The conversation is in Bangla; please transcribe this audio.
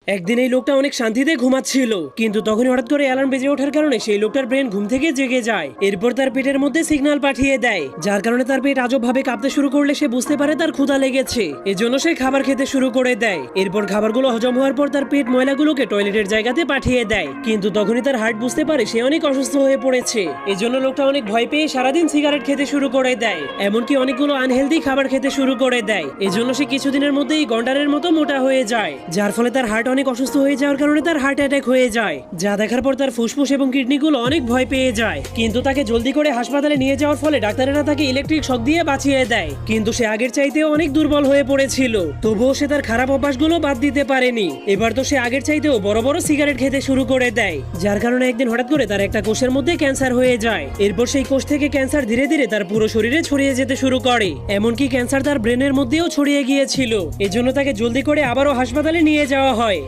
একদিন এই লোকটা অনেক শান্তিতে ঘুমাচ্ছিল, কিন্তু তখনই হঠাৎ করে অ্যালার্ম বেজে ওঠার কারণে সেই লোকটার ব্রেন ঘুম থেকে জেগে যায়। এরপর তার পেটের মধ্যে সিগন্যাল পাঠিয়ে দেয়, যার কারণে তার পেট আজব ভাবে কাঁপতে শুরু করলে সে বুঝতে পারে তার ক্ষুধা লেগেছে। এজন্য সে খাবার খেতে শুরু করে দেয়। এরপর খাবারগুলো হজম হওয়ার পর তার পেট ময়লাগুলোকে টয়লেটের জায়গাতে পাঠিয়ে দেয়, কিন্তু তখনই তার হার্ট বুঝতে পারে সে অনেক অসুস্থ হয়ে পড়েছে। এজন্য লোকটা অনেক ভয় পেয়ে সারাদিন সিগারেট খেতে শুরু করে দেয়, এমনকি অনেকগুলো আনহেলদি খাবার খেতে শুরু করে দেয়। এজন্য সে কিছুদিনের মধ্যেই গন্ডারের মতো মোটা হয়ে যায়, যার ফলে তার হার্ট অনেক অসুস্থ হয়ে যাওয়ার কারণে তার হার্ট অ্যাটাক হয়ে যায়। যা দেখার পর তার ফুসফুস এবং কিডনিগুলো অনেক ভয় পেয়ে যায়, কিন্তু তাকে জলদি করে হাসপাতালে নিয়ে যাওয়ার ফলে ডাক্তারেরা তাকে ইলেকট্রিক শক দিয়ে বাঁচিয়ে দেয়। কিন্তু সে আগের চাইতেও অনেক দুর্বল হয়ে পড়েছিল, তবুও সে তার খারাপ অভ্যাসগুলো বাদ দিতে পারেনি। এবার তো সে আগের চাইতেও বড় বড় সিগারেট খেতে শুরু করে দেয়, যার কারণে একদিন হঠাৎ করে তার একটা কোষের মধ্যে ক্যান্সার হয়ে যায়। এরপর সেই কোষ থেকে ক্যান্সার ধীরে ধীরে তার পুরো শরীরে ছড়িয়ে যেতে শুরু করে, এমনকি ক্যান্সার তার ব্রেনের মধ্যেও ছড়িয়ে গিয়েছিল। এজন্য তাকে জলদি করে আবারও হাসপাতালে নিয়ে যাওয়া হয়।